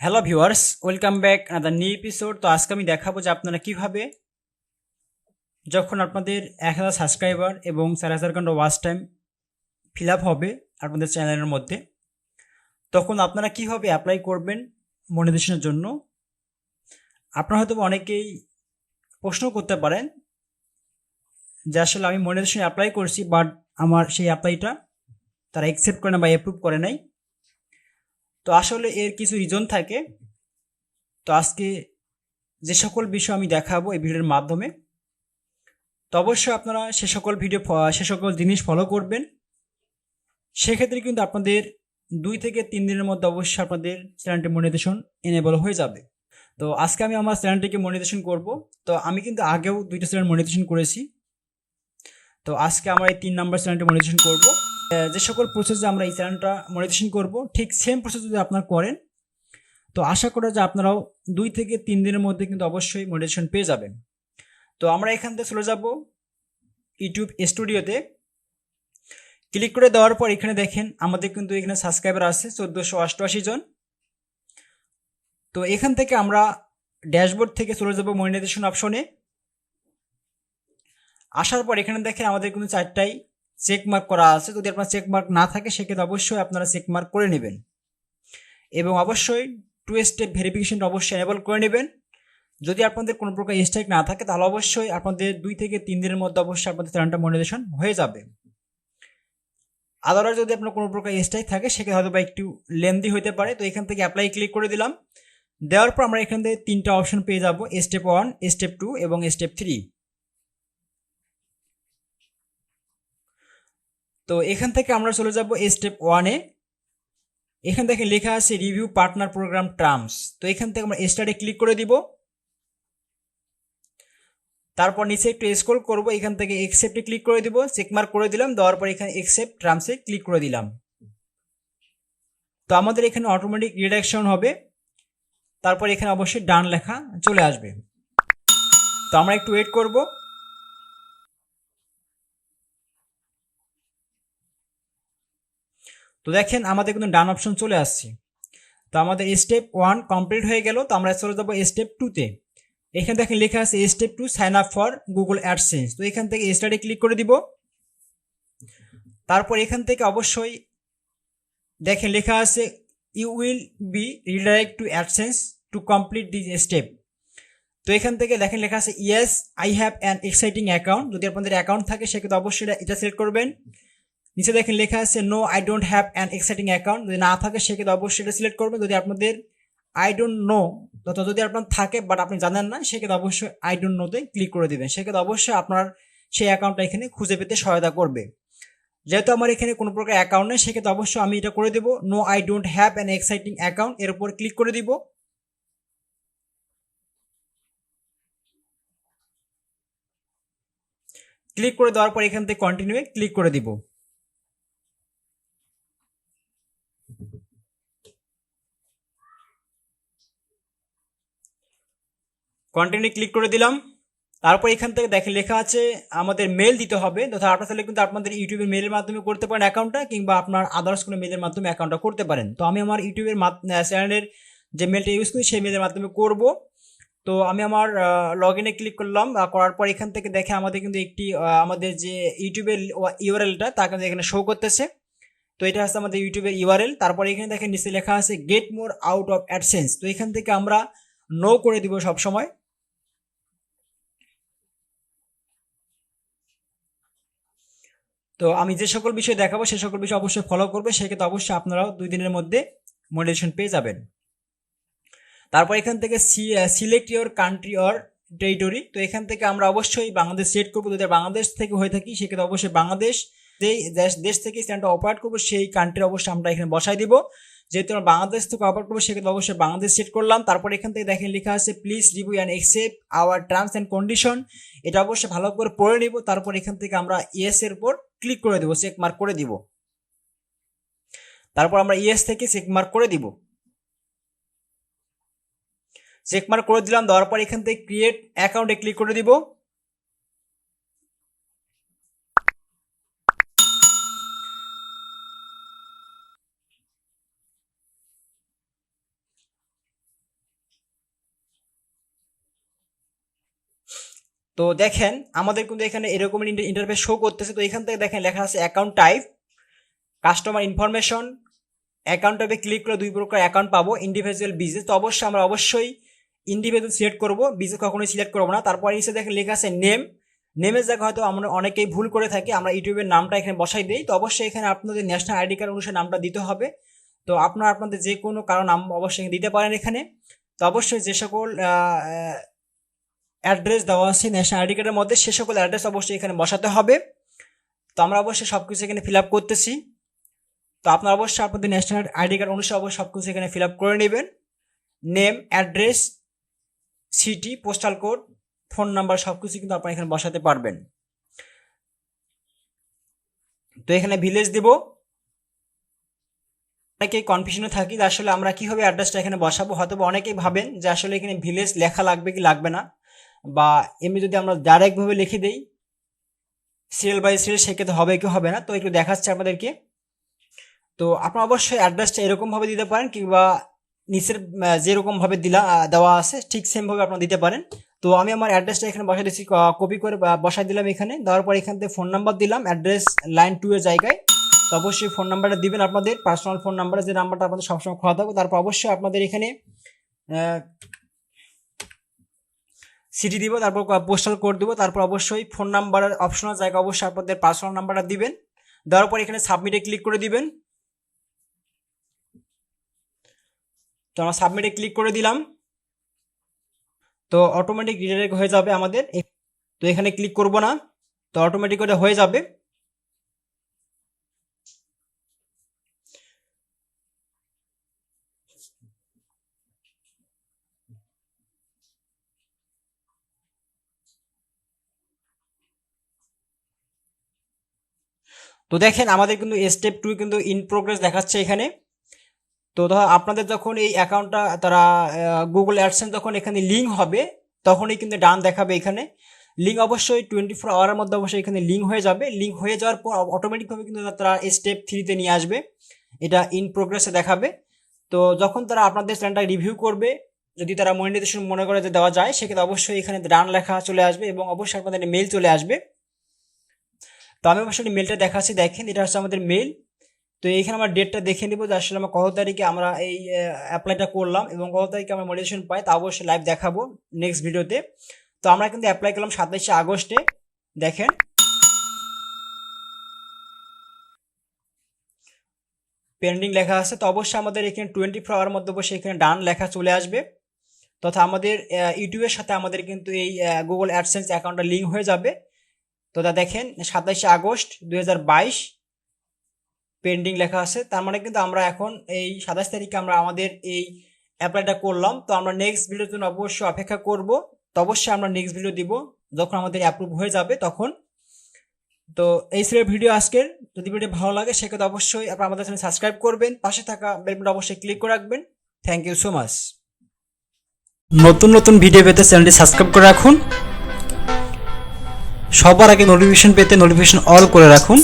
Hello viewers, welcome back another new episode. তো আজকে আমি দেখাবো যে আপনারা কিভাবে যখন আপনাদের 1000 সাবস্ক্রাইবার এবং 4000 ঘন্টা ওয়াচ টাইম ফিল আপ হবে আপনাদের চ্যানেলের মধ্যে, তখন আপনারা কিভাবে অ্যাপ্লাই করবেন মনিটাইজেশনের জন্য। আপনারা হয়তো অনেকেই প্রশ্ন করতে পারেন যে আসলে আমি মনিটাইজেশন অ্যাপ্লাই করছি, বাট আমার সেই অ্যাপ্লাইটা তারা অ্যাকসেপ্ট করে না বা অ্যাপ্রুভ করে নাই। তো আসলে এর কিছু রিজন থাকে। তো আজকে যে সকল বিষয় আমি দেখাবো এই ভিডিওর মাধ্যমে, তো অবশ্যই আপনারা সে সকল জিনিস ফলো করবেন। সেক্ষেত্রে কিন্তু আপনাদের 2 থেকে 3 দিনের মধ্যে অবশ্যই আপনাদের চ্যানেলটি মনিটাইজেশন এনেবল হয়ে যাবে। তো আজকে আমি আমার চ্যানেলটিকে মনিটাইজেশন করব। তো আমি কিন্তু আগেও 2টা চ্যানেল মনিটাইজেশন করেছি। তো আজকে আমরা এই 3 নাম্বার চ্যানেলটি মনিটাইজেশন করব। যে সকল প্রসেসে আমরা এই চ্যানেলটা মনিটাইজেশন করব, ঠিক সেম প্রসেস যদি আপনারা করেন, তো আশা করা যে আপনারাও 2 থেকে 3 দিনের মধ্যে কিন্তু অবশ্যই মনিটাইজেশন পেয়ে যাবেন। তো আমরা এখান থেকে চলে যাব ইউটিউব স্টুডিওতে। ক্লিক করে দেওয়ার পর এখানে দেখেন আমাদের কিন্তু এখানে সাবস্ক্রাইবার আছে 1488 জন। তো এখান থেকে আমরা ড্যাশবোর্ড থেকে চলে যাব মনিটাইজেশন অপশনে। আসার পর এখানে দেখেন আমাদের কিন্তু 4টাই চেক মার্ক করা আছে। যদি আপনার চেক মার্ক না থাকে সেক্ষেত্রে অবশ্যই আপনারা চেক মার্ক করে নেবেন এবং অবশ্যই 2 স্টেপ ভেরিফিকেশনটা অবশ্যই এনেবল করে নেবেন। যদি আপনাদের কোনো প্রকার স্ট্রাইক না থাকে তাহলে অবশ্যই আপনাদের 2 থেকে 3 দিনের মধ্যে অবশ্যই আপনাদের চ্যানেলটা মনিটাইজেশন হয়ে যাবে। আদারওয়াইজ যদি আপনার কোনো প্রকার স্ট্রাইক থাকে সেক্ষেত্রে হয়তো বা একটু লেন্দি হতে পারে। তো এখান থেকে অ্যাপ্লাই ক্লিক করে দিলাম। দেওয়ার পর আমরা এখান থেকে 3টা অপশন পেয়ে যাব, স্টেপ 1, স্টেপ 2 এবং স্টেপ 3। তো এখান থেকে আমরা চলে যাব স্টেপ 1-এ। এখান থেকে লেখা আছে রিভিউ পার্টনার প্রোগ্রাম টার্মস। তো এখান থেকে আমরা স্টার্টে ক্লিক করে দিব। তারপর নিচে একটু স্ক্রল করব, এখান থেকে অ্যাকসেপ্টে ক্লিক করে দিব, চেকমার্ক করে দিলাম। দেওয়ার পর এখানে অ্যাকসেপ্ট টার্মসে ক্লিক করে দিলাম। তো আমাদের এখানে অটোমেটিক রিডাকশন হবে। তারপর এখানে অবশ্যই ডান লেখা চলে আসবে। তো আমরা একটু ওয়েট করব। তো দেখেন আমাদের কিন্তু ডান অপশন চলে আসছে। তো আমাদের স্টেপ 1 কমপ্লিট হয়ে গেল। তো আমরা চলে যাবো স্টেপ 2-তে। এখানে দেখেন লেখা আছে step 2 sign up for Google AdSense. তো এখান থেকে স্টার্টে ক্লিক করে দিব। তারপর এখান থেকে অবশ্যই দেখেন লেখা আছে you will be redirect to AdSense to complete this step. তো এখান থেকে দেখেন লেখা আছে yes I have an exciting account. যদি আপনাদের অ্যাকাউন্ট থাকে সেক্ষেত্রে অবশ্যই এটা সিলেক্ট করবেন। নিচে দেখেন লেখা আছে no I don't have an exciting account. যদি না থাকে সেক্ষেত্রে অবশ্যই এটা সিলেক্ট করবেন। যদি আপনাদের আই ডোন্ট নো তথা যদি আপনার থাকে বাট আপনি জানেন না, সেক্ষেত্রে অবশ্যই আই ডোন্ট নোতে ক্লিক করে দেবেন। সেক্ষেত্রে অবশ্যই আপনার সেই অ্যাকাউন্টটা এখানে খুঁজে পেতে সহায়তা করবে। যেহেতু আমার এখানে কোনো প্রকার অ্যাকাউন্ট নেই সেক্ষেত্রে অবশ্যই আমি এটা করে দেবো no I don't have an exciting account, এর উপর ক্লিক করে দিব। ক্লিক করে দেওয়ার পর এখান থেকে কন্টিনিউ ক্লিক করে দিব। কন্টিনিউ ক্লিক করে দিলাম। তারপর এখান থেকে দেখে লেখা আছে আমাদের মেল দিতে হবে। তথা আপনার তাহলে কিন্তু আপনাদের ইউটিউবের মেলের মাধ্যমে করতে পারেন অ্যাকাউন্টটা, কিংবা আপনার আদার্স কোনো মেলের মাধ্যমে অ্যাকাউন্টটা করতে পারেন। তো আমি আমার ইউটিউবের চ্যানেলের যে মেলটা ইউজ করি সেই মেলের মাধ্যমে করব। তো আমি আমার লগ ইনে ক্লিক করলাম। করার পর এখান থেকে দেখে আমাদের কিন্তু একটি আমাদের যে ইউটিউবের ইউআরএলটা তা কিন্তু এখানে শো করতেছে। তো এটা হচ্ছে আমাদের ইউটিউবের ইউআরএল। তারপর এখানে দেখেন নিচে লেখা আছে get more out of AdSense. তো এখান থেকে আমরা নো করে দিব সব সময়। তো আমি যে সকল বিষয় দেখাবো সে সকল বিষয় অবশ্যই ফলো করবে, সেক্ষেত্রে অবশ্যই আপনারাও 2 দিনের মধ্যে মনিটাইজেশন পেয়ে যাবেন। তারপর এখান থেকে select your country or territory. তো এখান থেকে আমরা অবশ্যই বাংলাদেশ সিলেক্ট করবো। যদি বাংলাদেশ থেকে হয়ে থাকি সেক্ষেত্রে অবশ্যই বাংলাদেশ, যেই দেশ থেকে চ্যানেলটা অপারেট করবো সেই কান্ট্রি অবশ্যই আমরা এখানে বসাই দিব। যেহেতু আমরা বাংলাদেশ থেকে অপারেট করবো সেক্ষেত্রে অবশ্যই বাংলাদেশ সিলেক্ট করলাম। তারপর এখান থেকে দেখেন লেখা আছে please review and accept our terms and condition. এটা অবশ্যই ভালো করে পড়ে নিব। তারপর এখান থেকে আমরা ইয়েস এর উপর ক্লিক করে দেবো, চেক মার্ক করে দিব। তারপর আমরা ইয়েস থেকে চেক মার্ক করে দিব। চেক মার্ক করে দিলাম। দেওয়ার পর এখান থেকে ক্রিয়েট অ্যাকাউন্টে ক্লিক করে দিব। তো দেখেন আমাদের কিন্তু এখানে এরকম ইন্টারফেস শো করতেছে। তো এখান থেকে দেখেন লেখা আছে account type, customer information. Account টাইপে ক্লিক করে 2 প্রকার অ্যাকাউন্ট পাবো, ইন্ডিভিজুয়াল, বিজনেস। তো অবশ্যই আমরা ইন্ডিভিজুয়াল সিলেক্ট করবো, বিজনেস কখনোই সিলেক্ট করবো না। তারপর নিচে দেখেন লেখা আছে নেম। নেমের জায়গায় হয়তো আমরা অনেকেই ভুল করে থাকি, আমরা ইউটিউবের নামটা এখানে বসাই দিই। তো অবশ্যই এখানে আপনাদের ন্যাশনাল আইডি কার্ড অনুসারে নামটা দিতে হবে। তো আপনারা আপনাদের যে কোনো কারো নাম অবশ্যই দিতে পারেন এখানে। তো অবশ্যই যে সকল অ্যাড্রেস দেওয়া আছে ন্যাশনাল আইডি কার্ডের মধ্যে সে সকল অ্যাড্রেস অবশ্যই এখানে বসাতে হবে। তো আমরা অবশ্যই সব কিছু এখানে ফিল আপ করতেছি। তো আপনারা অবশ্যই আপনাদের ন্যাশনাল আইডি কার্ড অনুসারে অবশ্যই সব কিছু এখানে ফিল আপ করে নেবেন। Name, address, city, postal code, phone number সব কিছু কিন্তু আপনারা এখানে বসাতে পারবেন। তো এখানে ভিলেজ দিব। অনেকেই কনফিউশনে থাকি যে আসলে আমরা কিভাবে অ্যাড্রেসটা এখানে বসাবো। হয়তো অনেকেই ভাবেন যে আসলে এখানে ভিলেজ লেখা লাগবে কি লাগবে না, বা এমনি যদি আমরা ডাইরেক্টভাবে লিখে দিই সিরিয়াল বাই সিরিয়াল সেক্ষেত্রে হবে কি হবে না। তো একটু দেখাচ্ছে আপনাদেরকে। তো আপনারা অবশ্যই অ্যাড্রেসটা এরকমভাবে দিতে পারেন, কিংবা নিচের যেরকমভাবে দেওয়া আছে ঠিক সেমভাবে আপনারা দিতে পারেন। তো আমি আমার অ্যাড্রেসটা এখানে বসাই দিচ্ছি, কপি করে বসাই দিলাম এখানে। দেওয়ার পর এখান থেকে ফোন নাম্বার দিলাম অ্যাড্রেস লাইন 2 এর জায়গায়। তো অবশ্যই ফোন নাম্বারটা দিবেন, আপনাদের পার্সোনাল ফোন নাম্বার, যে নাম্বারটা আপনাদের সবসময় খোলা থাকবে। তারপর অবশ্যই আপনাদের এখানে সিটি দিব, তারপর পোস্টাল কোড দিব। তারপর অবশ্যই ফোন নাম্বারের অপশনাল জায়গায় অবশ্যই আপনাদের পার্সোনাল নাম্বারটা দিবেন। দেওয়ার পর এখানে সাবমিটে ক্লিক করে দিবেন। তো আমরা সাবমিটে ক্লিক করে দিলাম। তো অটোমেটিক রিডাইরেক্ট হয়ে যাবে আমাদের। তো এখানে ক্লিক করব না, তো অটোমেটিক করে হয়ে যাবে। তো দেখেন আমাদের কিন্তু স্টেপ 2 কিন্তু ইন প্রোগ্রেস দেখাচ্ছে এখানে। তো ধর আপনাদের যখন এই অ্যাকাউন্টটা তারা গুগল অ্যাডসেন্স যখন এখানে লিঙ্ক হবে তখনই কিন্তু ডান দেখাবে এখানে। লিঙ্ক অবশ্যই 24 আওয়ারের মধ্যে অবশ্যই এখানে লিঙ্ক হয়ে যাবে। লিঙ্ক হয়ে যাওয়ার পর অটোমেটিকভাবে কিন্তু তারা স্টেপ 3-তে নিয়ে আসবে, এটা ইন প্রোগ্রেসে দেখাবে। তো যখন তারা আপনাদের চ্যানেলটা রিভিউ করবে, যদি তারা মনিটাইজেশন মনে করে যে দেওয়া যায়, সেক্ষেত্রে অবশ্যই এখানে ডান লেখা চলে আসবে এবং অবশ্যই আপনাদের মেল চলে আসবে। তো আমি অবশ্যই মেলটা দেখাচ্ছি, দেখেন এটা হচ্ছে আমাদের মেল। তো এইখানে আমরা ডেটটা দেখে নিব যে আসলে আমরা কত তারিখে আমরা এই অ্যাপ্লাইটা করলাম এবং কত তারিখে আমরা মনিটাইজেশন পাই, তা অবশ্যই লাইভ দেখাবো নেক্সট ভিডিওতে। তো আমরা কিন্তু অ্যাপ্লাই করলাম 27 আগস্টে। দেখেন পেন্ডিং লেখা আছে। তো অবশ্যই আমাদের এখানে 24 আওয়ার মধ্যে অবশ্যই এখানে ডান লেখা চলে আসবে, তথা আমাদের ইউটিউবের সাথে আমাদের কিন্তু এই গুগল অ্যাডসেন্স অ্যাকাউন্টটা লিঙ্ক হয়ে যাবে। তো তা দেখেন 27 আগস্ট 2022 পেন্ডিং লেখা আছে। তার মানে কিন্তু আমরা এখন এই 27 তারিখে আমরা আমাদের এই অ্যাপ্লাইটা করলাম। তো আমরা নেক্সট ভিডিওর জন্য অবশ্যই অপেক্ষা করব। তো অবশ্যই আমরা নেক্সট ভিডিও দিব যখন আমাদের অ্যাপ্রুভ হয়ে যাবে তখন। তো এই ছিল ভিডিও আজকের। যদি ভিডিও ভালো লাগে সেক্ষেত্রে অবশ্যই আপনারা আমাদের চ্যানেল সাবস্ক্রাইব করবেন, পাশে থাকা বেল বাটন অবশ্যই ক্লিক করে রাখবেন। Thank you so much. নতুন নতুন ভিডিও পেতে চ্যানেলটি সাবস্ক্রাইব করে রাখুন, সবার আগে নোটিফিকেশন পেতে নোটিফিকেশন অল করে রাখুন।